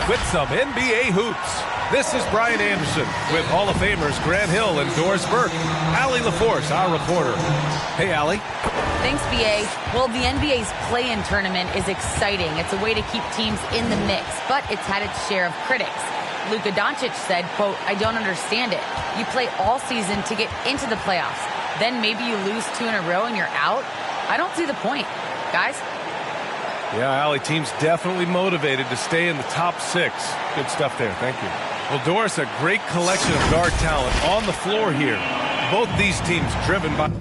with some NBA hoops. This is Brian Anderson with Hall of Famers Grant Hill and Doris Burke. Allie LaForce, our reporter. Hey, Allie. Thanks, B.A. Well, the NBA's play-in tournament is exciting. It's a way to keep teams in the mix, but it's had its share of critics. Luka Doncic said, quote, "I don't understand it. You play all season to get into the playoffs. Then maybe you lose 2 in a row and you're out? I don't see the point." Guys? Yeah, Allie, team's definitely motivated to stay in the top 6. Good stuff there. Thank you. Well, Doris, a great collection of guard talent on the floor here. Both these teams driven by...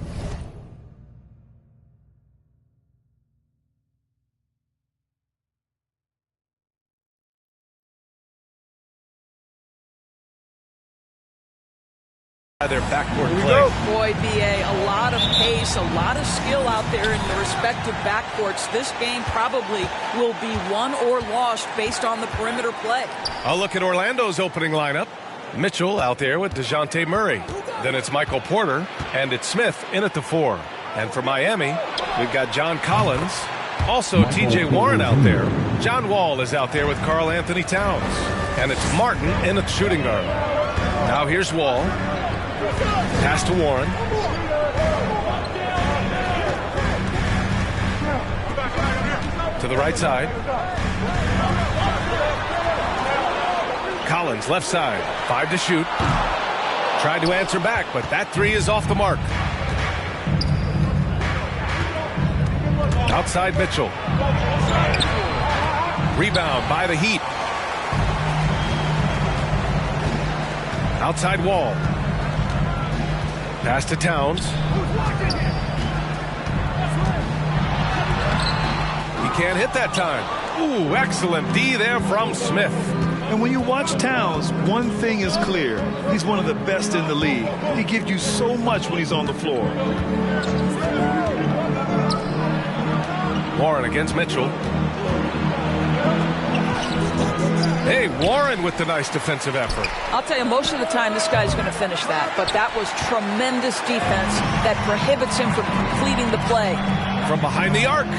their backcourt play. Boy, B.A., a lot of pace, a lot of skill out there in the respective backcourts. This game probably will be won or lost based on the perimeter play. I'll look at Orlando's opening lineup. Mitchell out there with DeJounte Murray. Then it's Michael Porter, and it's Smith in at the 4. And for Miami, we've got John Collins. Also, T.J. Warren out there. John Wall is out there with Karl Anthony Towns. And it's Martin in at shooting guard. Now here's Wall. Pass to Warren. To the right side. Collins, left side. 5 to shoot. Tried to answer back, but that 3 is off the mark. Outside Mitchell. Rebound by the Heat. Outside Wall. Pass to Towns. He can't hit that time. Ooh, excellent D there from Smith. And when you watch Towns, one thing is clear. He's one of the best in the league. He gives you so much when he's on the floor. Warren against Mitchell. Hey, Warren with the nice defensive effort. I'll tell you, most of the time this guy's going to finish that, but that was tremendous defense that prohibits him from completing the play. From behind the arc.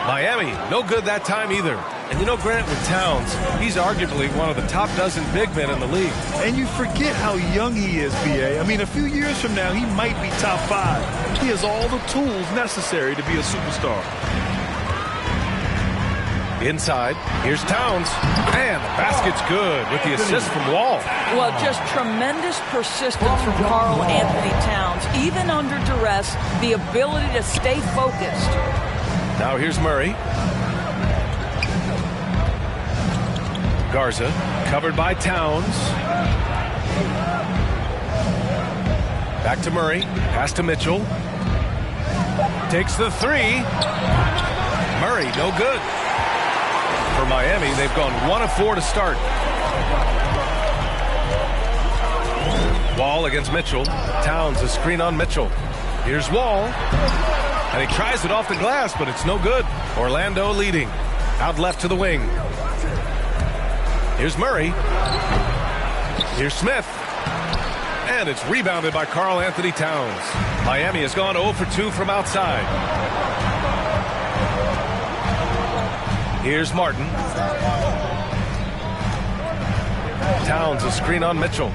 Miami, no good that time either. And you know, Grant, with Towns, he's arguably one of the top dozen big men in the league. And you forget how young he is, B.A. I mean, a few years from now, he might be top 5. He has all the tools necessary to be a superstar. Inside, here's Towns, and the basket's good with the assist from Wall. Well, just tremendous persistence from Karl Anthony Towns. Even under duress, the ability to stay focused. Now here's Murray. Garza, covered by Towns. Back to Murray, pass to Mitchell. Takes the 3. Murray, no good. For Miami, they've gone 1 of 4 to start. Wall against Mitchell. Towns, a screen on Mitchell. Here's Wall. And he tries it off the glass, but it's no good. Orlando leading. Out left to the wing. Here's Murray. Here's Smith. And it's rebounded by Karl Anthony Towns. Miami has gone 0 for 2 from outside. Here's Martin. Towns, a screen on Mitchell.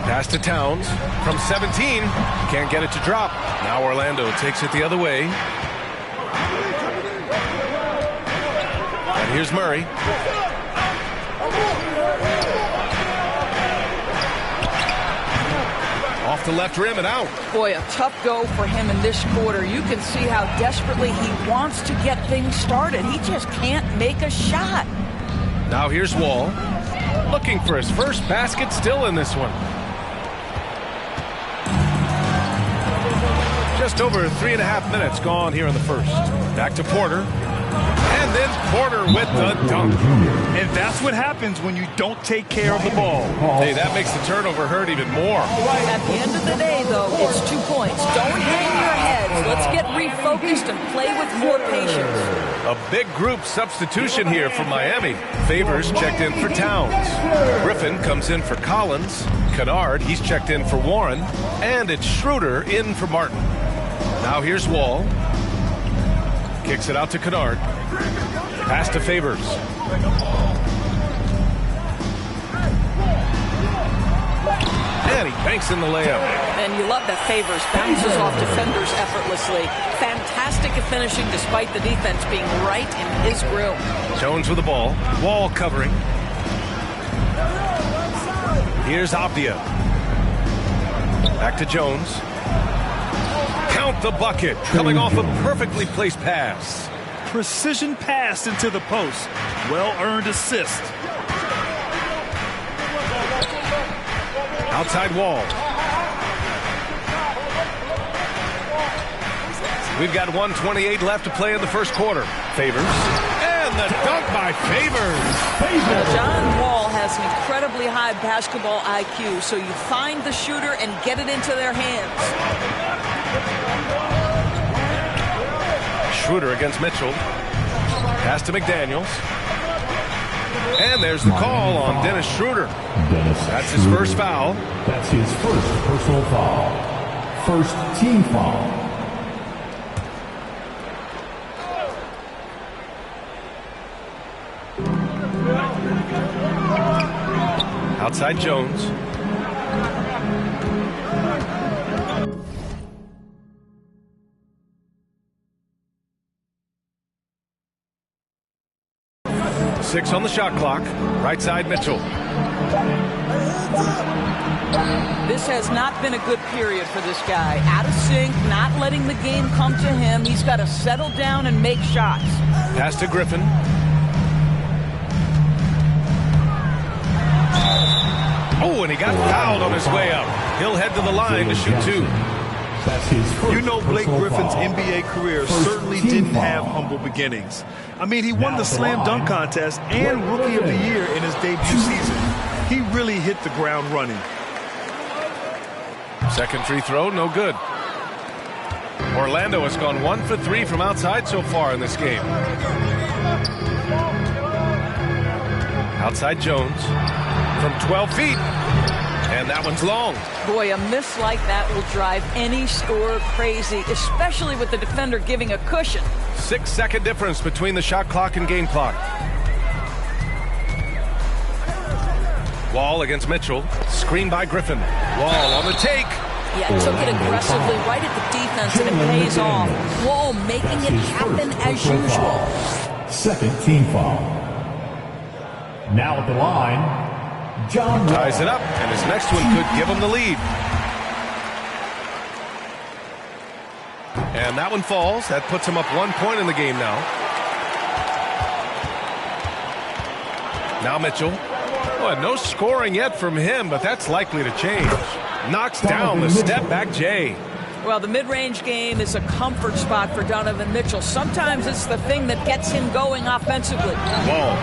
Pass to Towns from 17. Can't get it to drop. Now Orlando takes it the other way. And here's Murray. Off the left rim and out. Boy, a tough go for him in this quarter. You can see how desperately he wants to get things started. He just can't make a shot. Now here's Wall. Looking for his first basket, still in this one. Just over 3.5 minutes gone here in the first. Back to Porter. And then Porter with the dunk. And that's what happens when you don't take care of the ball. Hey, that makes the turnover hurt even more. At the end of the day, though, it's 2 points. Don't hang your heads. Let's get refocused and play with more patience. A big group substitution here for Miami. Favors checked in for Towns. Griffin comes in for Collins. Kennard, he's checked in for Warren. And it's Schroeder in for Martin. Now here's Wall. Kicks it out to Kennard. Pass to Favors. And he banks in the layup. And you love that Favors bounces off defenders effortlessly. Fantastic at finishing despite the defense being right in his grill. Jones with the ball. Wall covering. Here's Avdia. Back to Jones. Count the bucket. Coming off a perfectly placed pass. Precision pass into the post. Well-earned assist. Outside Wall. We've got 1:28 left to play in the first quarter. Favors. And the dunk by Favors. Now, John Wall has an incredibly high basketball IQ, so you find the shooter and get it into their hands. Schroeder against Mitchell. Pass to McDaniels. And there's the call on Dennis Schroeder. That's his first foul. That's his first personal foul. First team foul. Outside Jones. Six on the shot clock. Right side Mitchell. This has not been a good period for this guy. Out of sync, not letting the game come to him. He's got to settle down and make shots. Pass to Griffin. Oh, and he got fouled on his way up. He'll head to the line to shoot two. You know, Blake Griffin's NBA career certainly didn't have humble beginnings. I mean, he won the slam dunk contest and Rookie of the Year in his debut season. He really hit the ground running. Second free throw, no good. Orlando has gone 1 for 3 from outside so far in this game. Outside Jones from 12 feet. And that one's long. Boy, a miss like that will drive any scorer crazy, especially with the defender giving a cushion. 6-second difference between the shot clock and game clock. Wall against Mitchell. Screen by Griffin. Wall on the take. Yeah, took it aggressively right at the defense, and it pays off. Wall making it happen as usual. Second team foul. Now at the line, John Wall. Ties it up, and his next one could give him the lead. And that one falls. That puts him up 1 point in the game now. Now Mitchell. Well, no scoring yet from him, but that's likely to change. Knocks down the step-back J. Well, the mid-range game is a comfort spot for Donovan Mitchell. Sometimes it's the thing that gets him going offensively. Wall.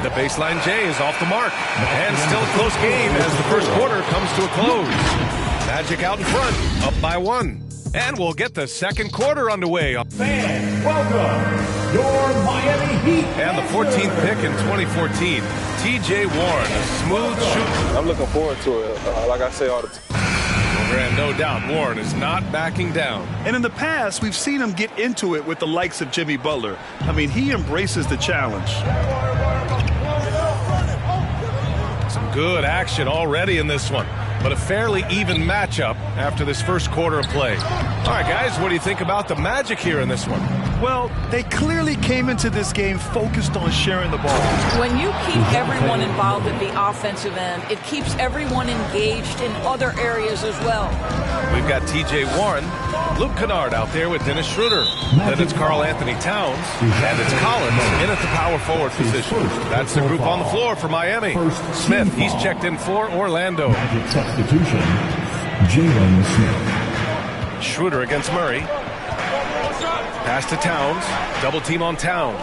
The baseline J is off the mark. And still a close game as the first quarter comes to a close. Magic out in front, up by 1. And we'll get the second quarter underway. Fans, welcome your Miami Heat. And the 14th pick in 2014, TJ Warren, a smooth shooter. I'm looking forward to it, like I say all the time. And no doubt, Warren is not backing down. And in the past, we've seen him get into it with the likes of Jimmy Butler. I mean, he embraces the challenge. Some good action already in this one, but a fairly even matchup after this first quarter of play. All right, guys, what do you think about the Magic here in this one? Well, they clearly came into this game focused on sharing the ball. When you keep everyone involved at the offensive end, it keeps everyone engaged in other areas as well. We've got TJ Warren, Luke Kennard out there with Dennis Schroeder. Then it's Karl Anthony Towns, and it's Collins in at the power forward position. That's the group on the floor for Miami. Smith, he's checked in for Orlando. Magic substitution, Jalen Smith. Schroeder against Murray. Pass to Towns. Double team on Towns.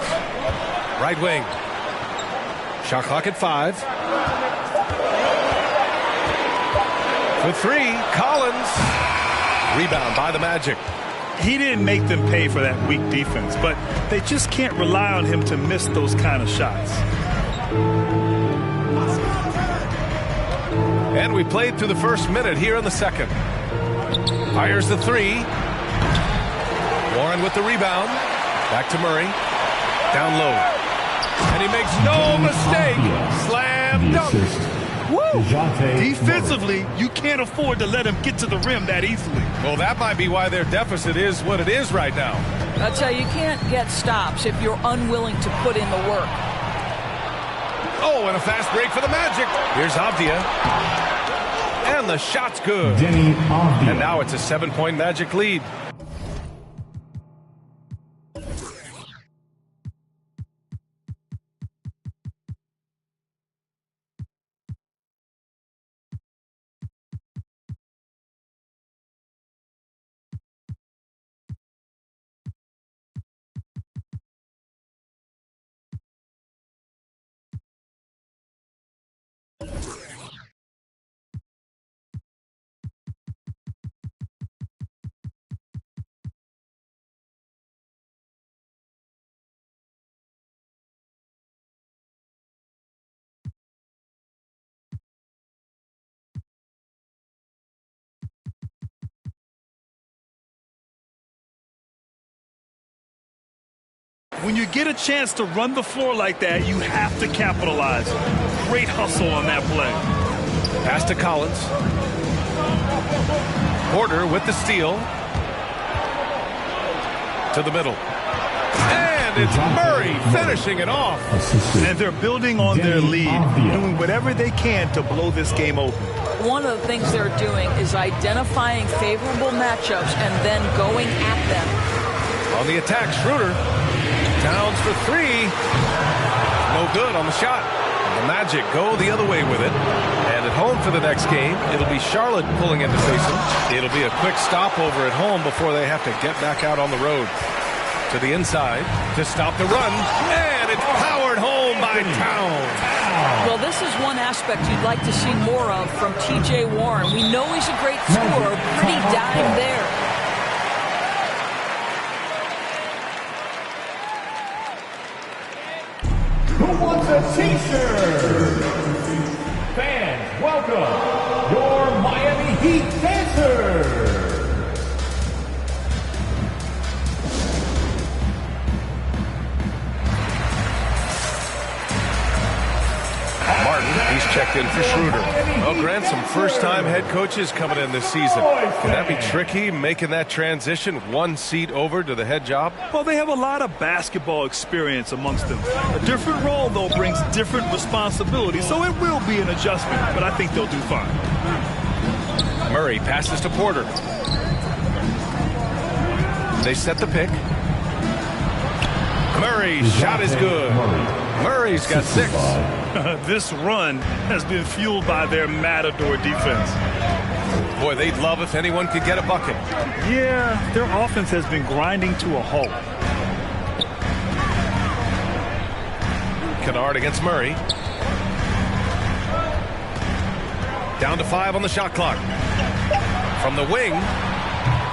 Right wing. Shot clock at 5. For 3, Collins. Rebound by the Magic. He didn't make them pay for that weak defense, but they just can't rely on him to miss those kind of shots. And we played through the first minute here in the second. Fires the 3. Warren with the rebound. Back to Murray. Down low. And he makes no mistake. Slam dunk. Woo! Defensively, you can't afford to let him get to the rim that easily. Well, that might be why their deficit is what it is right now. I'll tell you can't get stops if you're unwilling to put in the work. Oh, and a fast break for the Magic. Here's Avdia. And the shot's good. And now it's a 7-point Magic lead. When you get a chance to run the floor like that, you have to capitalize. Great hustle on that play. Pass to Collins. Porter with the steal. To the middle. And it's Murray finishing it off. And they're building on their lead, doing whatever they can to blow this game open. One of the things they're doing is identifying favorable matchups and then going at them. On the attack, Schroeder. Towns for three. No good on the shot. The Magic go the other way with it. And at home for the next game, it'll be Charlotte pulling in to face them. It'll be a quick stopover at home before they have to get back out on the road. To the inside to stop the run. And it's powered home by Towns. Well, this is one aspect you'd like to see more of from T.J. Warren. We know he's a great scorer. Pretty dime there. Who wants a t-shirt? Fans, welcome your Miami Heat dancers. Martin, he's checked in for Schroeder. Well, Grant, some first-time head coaches coming in this season. Can that be tricky, making that transition one seat over to the head job? Well, they have a lot of basketball experience amongst them. A different role, though, brings different responsibilities, so it will be an adjustment, but I think they'll do fine. Murray passes to Porter. They set the pick. Murray's shot is good. Murray's got 6. This run has been fueled by their Matador defense. Boy, they'd love if anyone could get a bucket. Yeah, their offense has been grinding to a halt. Kennard against Murray. Down to 5 on the shot clock. From the wing,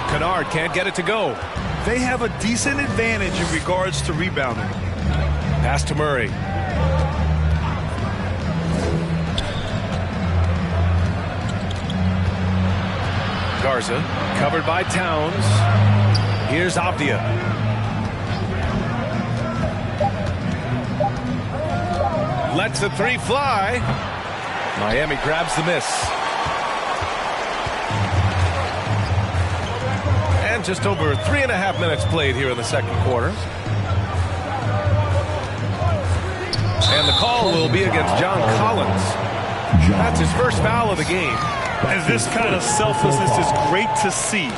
Kennard can't get it to go. They have a decent advantage in regards to rebounding. Pass to Murray. Garza, covered by Towns. Here's Avdia. Lets the 3 fly. Miami grabs the miss. And just over 3.5 minutes played here in the second quarter. And the call will be against John Collins. That's his first foul of the game. And this kind of selflessness is great to see.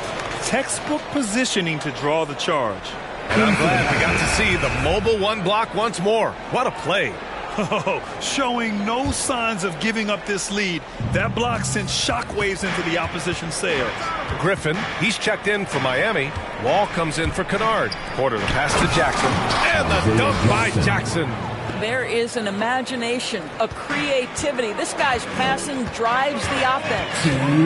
Textbook positioning to draw the charge. And I'm glad we got to see the mobile 1 block once more. What a play. Oh, showing no signs of giving up this lead. That block sent shockwaves into the opposition sails. Griffin, he's checked in for Miami. Wall comes in for Kennard. Porter the pass to Jackson. And the dunk by Jackson. There is an imagination, a creativity. This guy's passing drives the offense.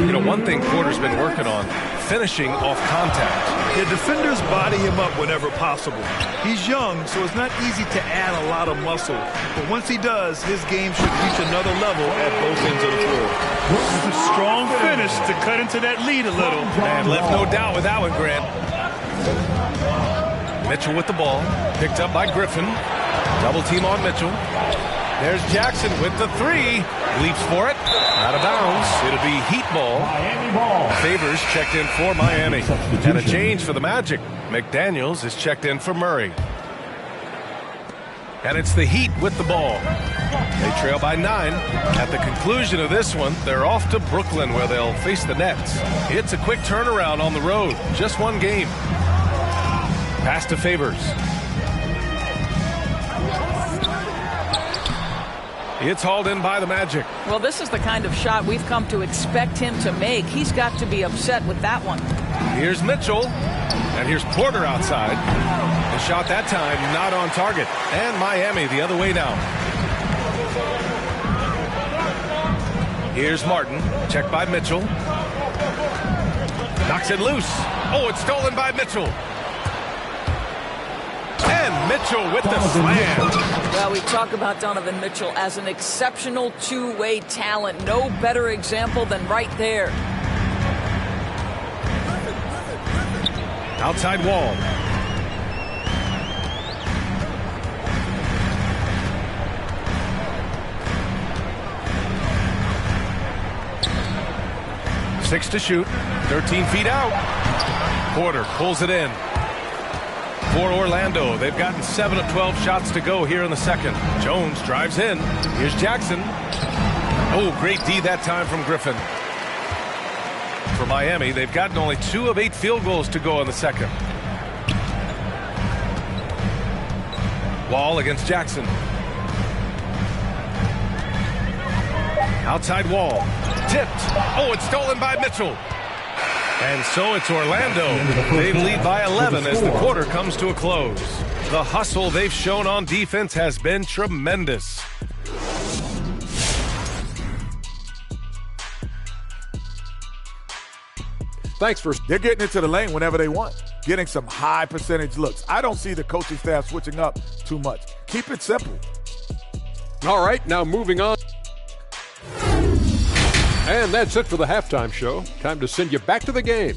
You know, one thing Porter's been working on, finishing off contact. The defenders body him up whenever possible. He's young, so it's not easy to add a lot of muscle. But once he does, his game should reach another level at both ends of the floor. Strong finish to cut into that lead a little. And left no doubt with that one, Grant. Mitchell with the ball, picked up by Griffin. Double team on Mitchell. There's Jackson with the three. Leaps for it. Out of bounds. It'll be Heat ball. Miami ball. Favors checked in for Miami. And a change for the Magic. McDaniels is checked in for Murray. And it's the Heat with the ball. They trail by 9. At the conclusion of this one, they're off to Brooklyn where they'll face the Nets. It's a quick turnaround on the road. Just one game. Pass to Favors. It's hauled in by the Magic. Well, this is the kind of shot we've come to expect him to make. He's got to be upset with that one. Here's Mitchell. And here's Porter outside. The shot that time not on target. And Miami the other way now. Here's Martin. Checked by Mitchell. Knocks it loose. Oh, it's stolen by Mitchell. And Mitchell with the slam. Well, we talk about Donovan Mitchell as an exceptional two-way talent. No better example than right there. Outside wall. Six to shoot. 13 feet out. Porter pulls it in. For Orlando, they've gotten 7 of 12 shots to go here in the second. Jones drives in. Here's Jackson. Oh, great D that time from Griffin. For Miami, they've gotten only 2 of 8 field goals to go in the second. Wall against Jackson. Outside wall. Tipped. Oh, it's stolen by Mitchell. And so it's Orlando. They lead by 11 as the quarter comes to a close. The hustle they've shown on defense has been tremendous. They're getting into the lane whenever they want, getting some high percentage looks. I don't see the coaching staff switching up too much. Keep it simple. All right, now moving on. And that's it for the halftime show. Time to send you back to the game.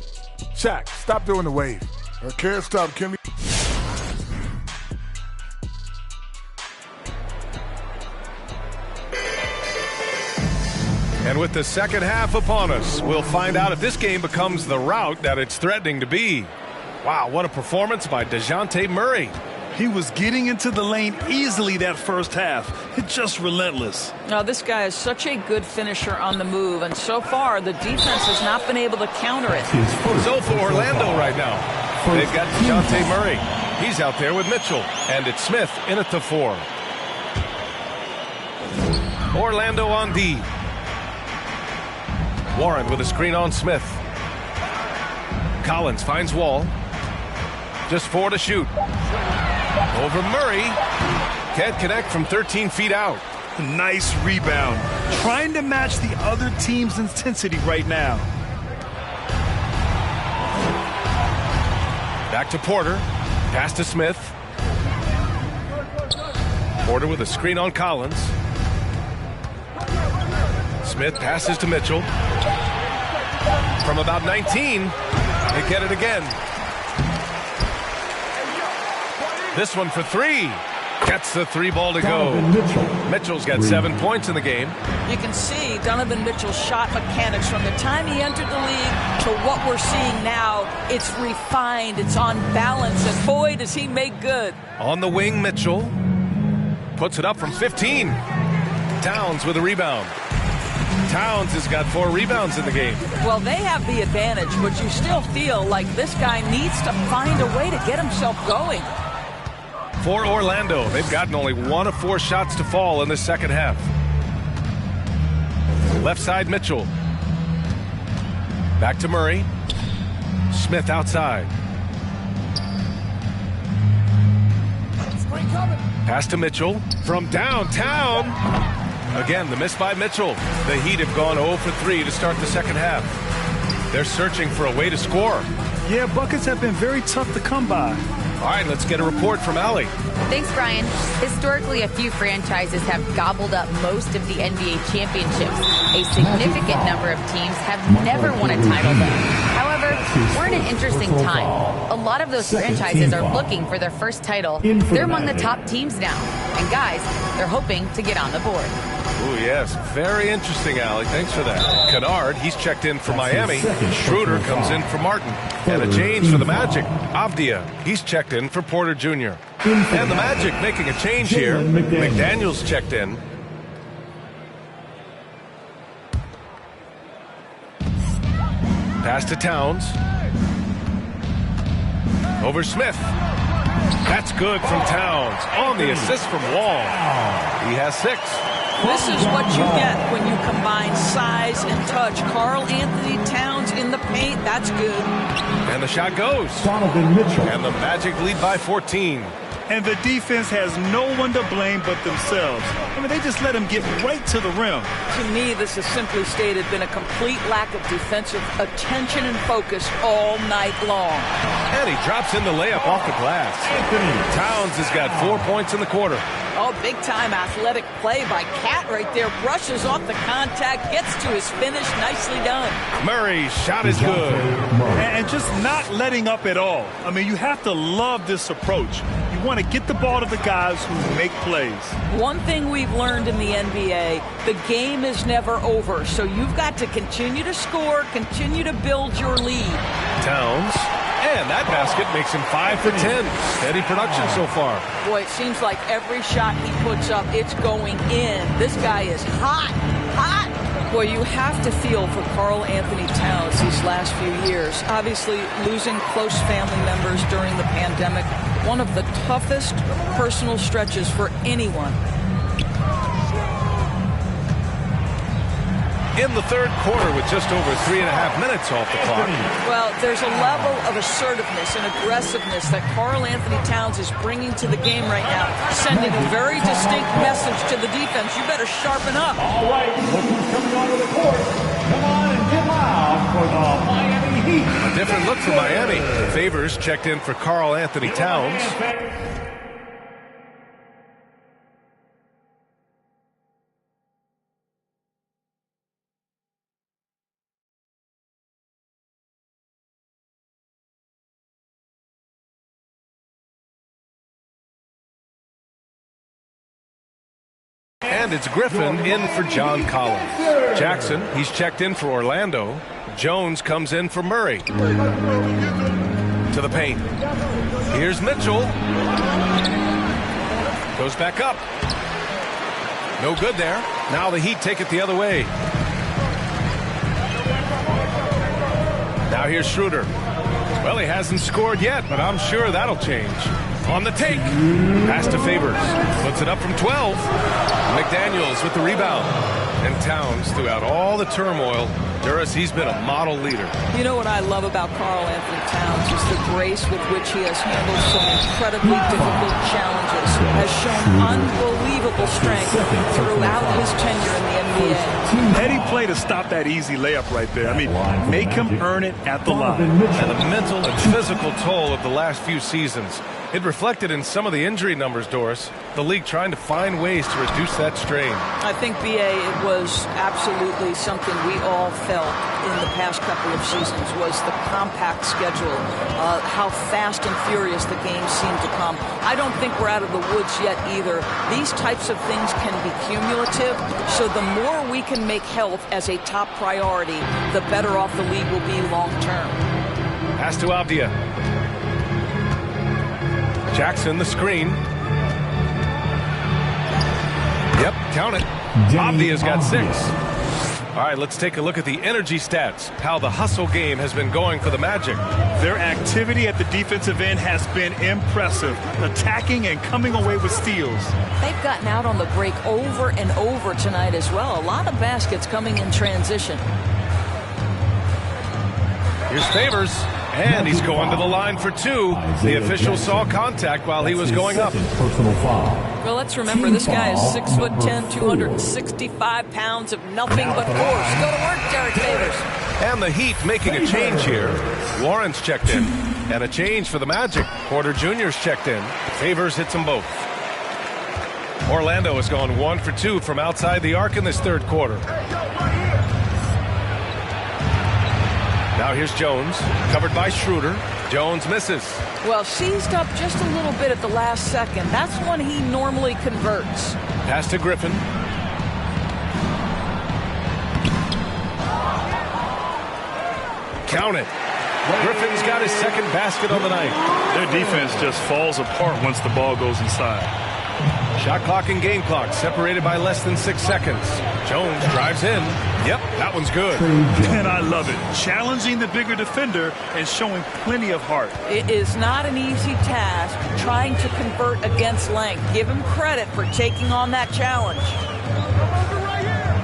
Shaq, stop doing the wave. I can't stop, Kenny. And with the second half upon us, we'll find out if this game becomes the rout that it's threatening to be. Wow, what a performance by DeJounte Murray. He was getting into the lane easily that first half. It's just relentless. Now, this guy is such a good finisher on the move, and so far the defense has not been able to counter it. So for Orlando right now, they've got DeJounte Murray. He's out there with Mitchell, and it's Smith in at the 4. Orlando on D. Warren with a screen on Smith. Collins finds Wall. Just 4 to shoot. Over Murray. Can't connect from 13 feet out. Nice rebound. Trying to match the other team's intensity right now. Back to Porter. Pass to Smith. Porter with a screen on Collins. Smith passes to Mitchell. From about 19, they get it again. This one for 3. Gets the 3 ball to go. Mitchell's got 7 points in the game. You can see Donovan Mitchell's shot mechanics from the time he entered the league to what we're seeing now. It's refined, it's on balance, and boy, does he make good. On the wing, Mitchell puts it up from 15. Towns with a rebound. Towns has got 4 rebounds in the game. Well, they have the advantage, but you still feel like this guy needs to find a way to get himself going. For Orlando, they've gotten only 1 of 4 shots to fall in the second half. Left side, Mitchell. Back to Murray. Smith outside. Pass to Mitchell from downtown. Again, the miss by Mitchell. The Heat have gone 0 for 3 to start the second half. They're searching for a way to score. Yeah, buckets have been very tough to come by. All right, let's get a report from Allie. Thanks, Brian. Historically, a few franchises have gobbled up most of the NBA championships. A significant number of teams have never won a title, though. However, However, we're in an interesting time. A lot of those franchises are looking for their first title. They're among the top teams now. And guys, they're hoping to get on the board. Oh, yes. Very interesting, Allie. Thanks for that. Kennard, he's checked in for Miami. Schroeder comes in for Martin. And a change for the Magic. Avdia, he's checked in for Porter Jr. And the Magic making a change here. McDaniels checked in. Pass to Towns. Over Smith. That's good from Towns. On the assist from Wall. He has 6. This is what you get when you combine size and touch. Karl Anthony Towns in the paint, that's good. And the shot goes. And the Magic lead by 14. And the defense has no one to blame but themselves. I mean, they just let him get right to the rim. To me, this has simply stated been a complete lack of defensive attention and focus all night long. And he drops in the layup off the glass. Towns has got 4 points in the quarter. Oh, big-time athletic play by Cat right there. Brushes off the contact, gets to his finish. Nicely done. Murray's shot is good. And just not letting up at all. I mean, you have to love this approach. You want to get the ball to the guys who make plays. One thing we've learned in the NBA, the game is never over. So you've got to continue to score, continue to build your lead. Towns. And that basket makes him 5 for 10. Steady production so far. Boy, it seems like every shot he puts up, it's going in. This guy is hot, hot. Boy, you have to feel for Karl Anthony Towns these last few years. Obviously, losing close family members during the pandemic, one of the toughest personal stretches for anyone. In the third quarter with just over 3.5 minutes off the clock. Well, there's a level of assertiveness and aggressiveness that Karl Anthony Towns is bringing to the game right now, sending a very distinct message to the defense. You better sharpen up. All right, look who's coming onto the court. Come on and get loud for the Miami Heat. A different look for Miami. Favors checked in for Karl Anthony Towns. And it's Griffin in for John Collins. Jackson, he's checked in for Orlando. Jones comes in for Murray. To the paint. Here's Mitchell. Goes back up. No good there. Now the Heat take it the other way. Now here's Schroeder. Well, he hasn't scored yet, but I'm sure that'll change. On the take. Pass to Favors. Puts it up from 12. McDaniels with the rebound. And Towns, throughout all the turmoil, Duras, he's been a model leader. You know what I love about Karl Anthony Towns is the grace with which he has handled some incredibly difficult challenges, has shown unbelievable strength throughout his tenure in the NBA. Heady play to stop that easy layup right there. I mean, make him earn it at the line. And the mental and physical toll of the last few seasons. It reflected in some of the injury numbers, Doris. The league trying to find ways to reduce that strain. I think, B.A., it was absolutely something we all felt in the past couple of seasons was the compact schedule, how fast and furious the games seem to come. I don't think we're out of the woods yet either. These types of things can be cumulative, so the more we can make health as a top priority, the better off the league will be long term. Pass to Avdia. Jackson, the screen. Yep, count it. Avdia's got 6. All right, let's take a look at the energy stats, how the hustle game has been going for the Magic. Their activity at the defensive end has been impressive, attacking and coming away with steals. They've gotten out on the break over and over tonight as well. A lot of baskets coming in transition. Here's Favors. And he's going to the line for 2. The official saw contact while he was going up. Well, let's remember, this guy is 6'10", 265 pounds of nothing but force. Go to work, Derek Favors. And the Heat making a change here. Lawrence checked in. And a change for the Magic. Porter Jr.'s checked in. Favors hits them both. Orlando has gone 1 for 2 from outside the arc in this third quarter. Now here's Jones, covered by Schroeder. Jones misses. Well, seized up just a little bit at the last second. That's when he normally converts. Pass to Griffin. Count it. Griffin's got his second basket on the night. Their defense just falls apart once the ball goes inside. Shot clock and game clock separated by less than 6 seconds. Jones drives in. Yep, that one's good. And I love it. Challenging the bigger defender and showing plenty of heart. It is not an easy task trying to convert against length. Give him credit for taking on that challenge.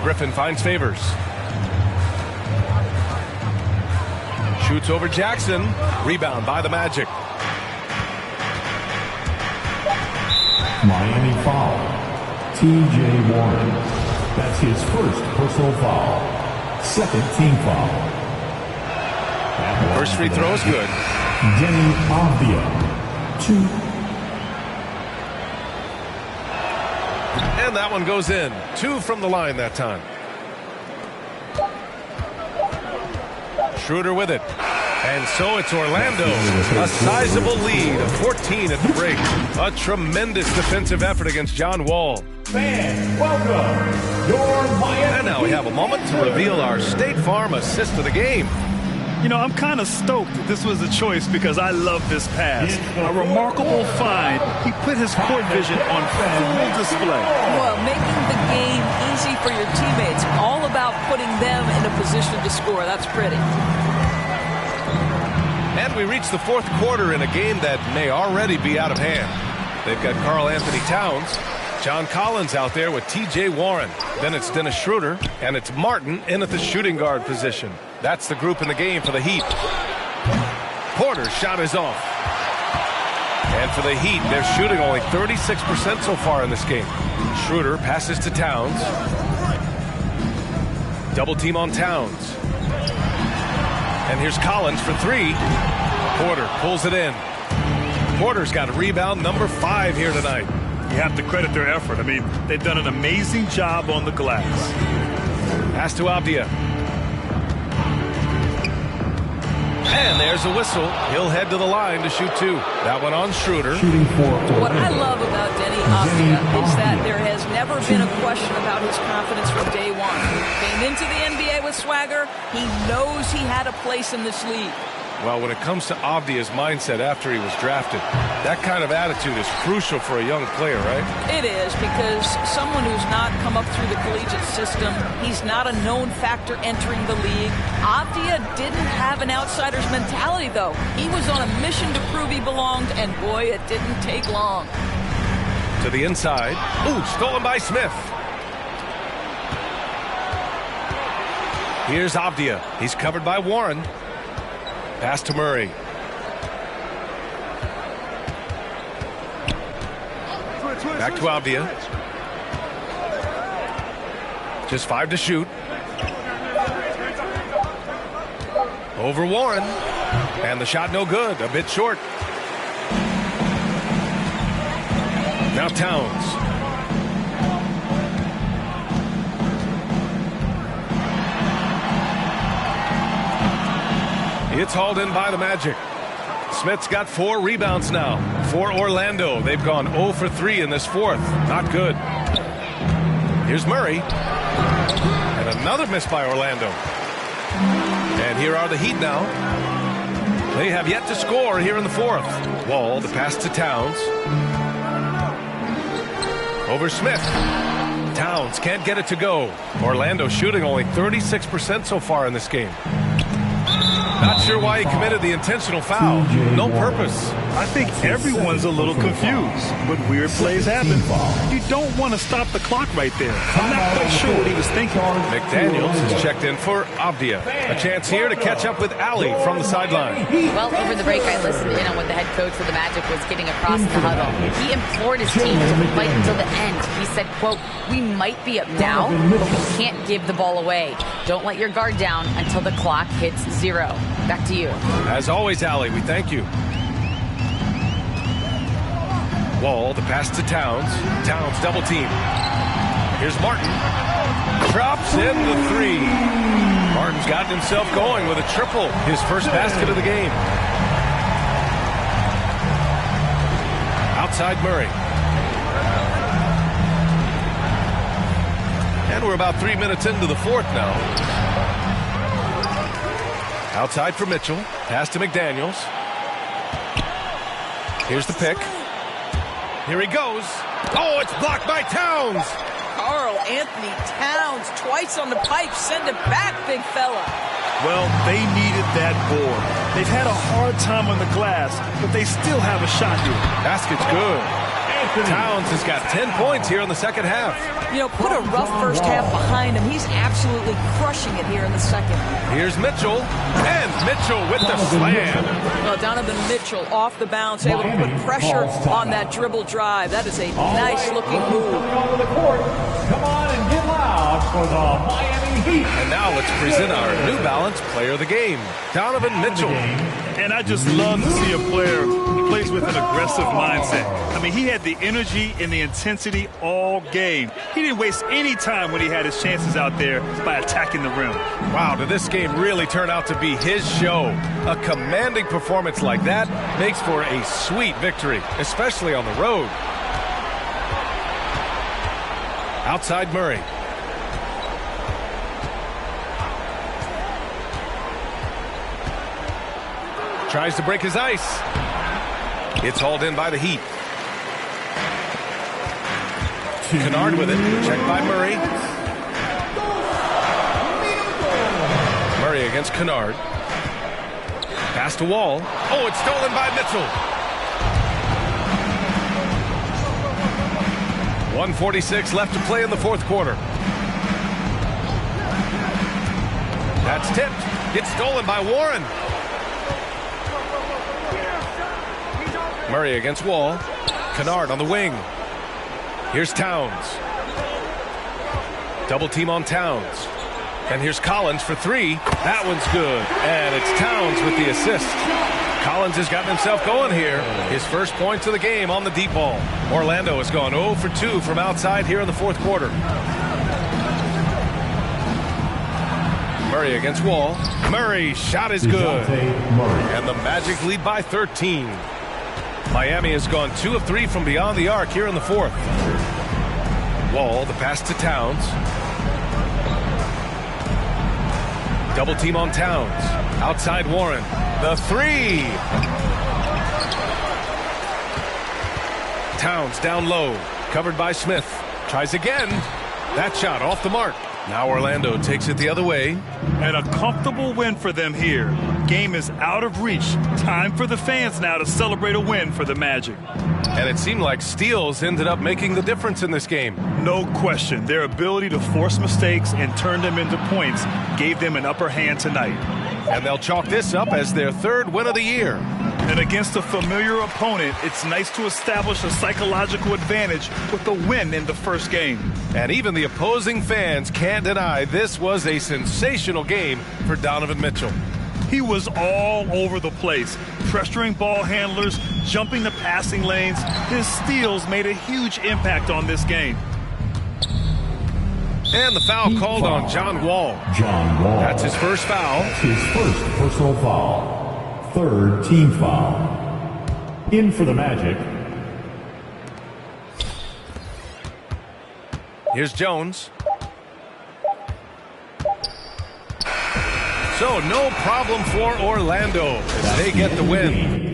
Griffin finds Favors. Shoots over Jackson. Rebound by the Magic. Miami foul. T.J. Warren. That's his first personal foul. Second team foul. First free throw is good. Denny Avdia. 2. And that one goes in. 2 from the line that time. Schroeder with it. And so it's Orlando. A sizable lead of 14 at the break. A tremendous defensive effort against John Wall. Fans, welcome your Miami. And now we have a moment to reveal our State Farm assist of the game. You know, I'm kind of stoked that this was a choice because I love this pass. A remarkable find. He put his court vision on full display. Well, making the game easy for your teammates. All about putting them in a position to score. That's pretty. And we reach the fourth quarter in a game that may already be out of hand. They've got Karl Anthony Towns, John Collins out there with T.J. Warren. Then it's Dennis Schroeder, and it's Martin in at the shooting guard position. That's the group in the game for the Heat. Porter's shot is off. And for the Heat, they're shooting only 36% so far in this game. Schroeder passes to Towns. Double team on Towns. And here's Collins for 3. Porter pulls it in. Porter's got a rebound number 5 here tonight. You have to credit their effort. I mean, they've done an amazing job on the glass. Pass to Avdia. And there's a whistle. He'll head to the line to shoot 2. That one on Schroeder. Shooting for What I love about Denny Avdia is that there has never been a question about his confidence from day one. Came into the NBA with swagger. He knows he had a place in this league. Well, when it comes to Avdia's mindset after he was drafted, that kind of attitude is crucial for a young player, right? It is, because someone who's not come up through the collegiate system, he's not a known factor entering the league. Avdia didn't have an outsider's mentality, though. He was on a mission to prove he belonged, and boy, it didn't take long. To the inside. Ooh, stolen by Smith. Here's Avdia. He's covered by Warren. Pass to Murray. Back to Avdia. Just 5 to shoot. Over Warren. And the shot no good. A bit short. Now Towns. It's hauled in by the Magic. Smith's got 4 rebounds now for Orlando. They've gone 0 for 3 in this fourth. Not good. Here's Murray. And another miss by Orlando. And here are the Heat now. They have yet to score here in the fourth. Wall, the pass to Towns. Over Smith. Towns can't get it to go. Orlando shooting only 36% so far in this game. Not sure why he committed the intentional foul. No purpose. I think everyone's a little confused, but weird plays happen. You don't want to stop the clock right there. I'm not quite sure what he was thinking. McDaniels is checked in for Avdia. A chance here to catch up with Ali from the sideline. Well, over the break, I listened in on what the head coach for the Magic was getting across in the huddle. He implored his team to fight until the end. He said, quote, "We might be up now, but we can't give the ball away. Don't let your guard down until the clock hits 0. Back to you. As always, Ali, we thank you. Wall, the pass to Towns. Towns double team. Here's Martin. Drops in the 3. Martin's gotten himself going with a triple, his first basket of the game. Outside Murray. And we're about 3 minutes into the fourth now. Outside for Mitchell. Pass to McDaniels. Here's the pick. Here he goes. Oh, it's blocked by Towns. Karl Anthony Towns twice on the pipe. Send it back, big fella. Well, they needed that board. They've had a hard time on the glass, but they still have a shot here. Basket's good. Towns has got 10 points here in the second half. You know, put a rough first half behind him. He's absolutely crushing it here in the second. Here's Mitchell, and Mitchell with the slam. Well, Donovan Mitchell off the bounce, able to put pressure on that dribble drive. That is a nice-looking move. Come on and get loud for the Miami Heat. And now let's present our New Balance Player of the Game, Donovan Mitchell. And I just love to see a player who plays with an aggressive mindset. I mean, he had the energy and the intensity all game. He didn't waste any time when he had his chances out there by attacking the rim. Wow, did this game really turn out to be his show? A commanding performance like that makes for a sweet victory, especially on the road. Outside Murray. Tries to break his ice. It's hauled in by the Heat. Kennard with it. Checked by Murray. Murray against Kennard. Pass to Wall. Oh, it's stolen by Mitchell. 1:46 left to play in the fourth quarter. That's tipped. It's stolen by Warren. Murray against Wall. Kennard on the wing. Here's Towns. Double team on Towns. And here's Collins for three. That one's good. And it's Towns with the assist. Collins has gotten himself going here. His first points of the game on the deep ball. Orlando has gone 0 for 2 from outside here in the fourth quarter. Murray against Wall. Murray's shot is good. And the Magic lead by 13. Miami has gone 2 of 3 from beyond the arc here in the fourth. Wall, the pass to Towns. Double team on Towns. Outside Warren. The three. Towns down low. Covered by Smith. Tries again. That shot off the mark. Now Orlando takes it the other way. And a comfortable win for them here. Game is out of reach. Time for the fans now to celebrate a win for the Magic. And it seemed like steals ended up making the difference in this game. No question. Their ability to force mistakes and turn them into points gave them an upper hand tonight. And they'll chalk this up as their third win of the year. And against a familiar opponent, it's nice to establish a psychological advantage with the win in the first game. And even the opposing fans can't deny this was a sensational game for Donovan Mitchell. He was all over the place, pressuring ball handlers, jumping the passing lanes. His steals made a huge impact on this game. And the foul called on John Wall. John Wall. That's his first foul. That's his first personal foul. Third team foul. In for the Magic. Here's Jones. So no problem for Orlando as they get the win.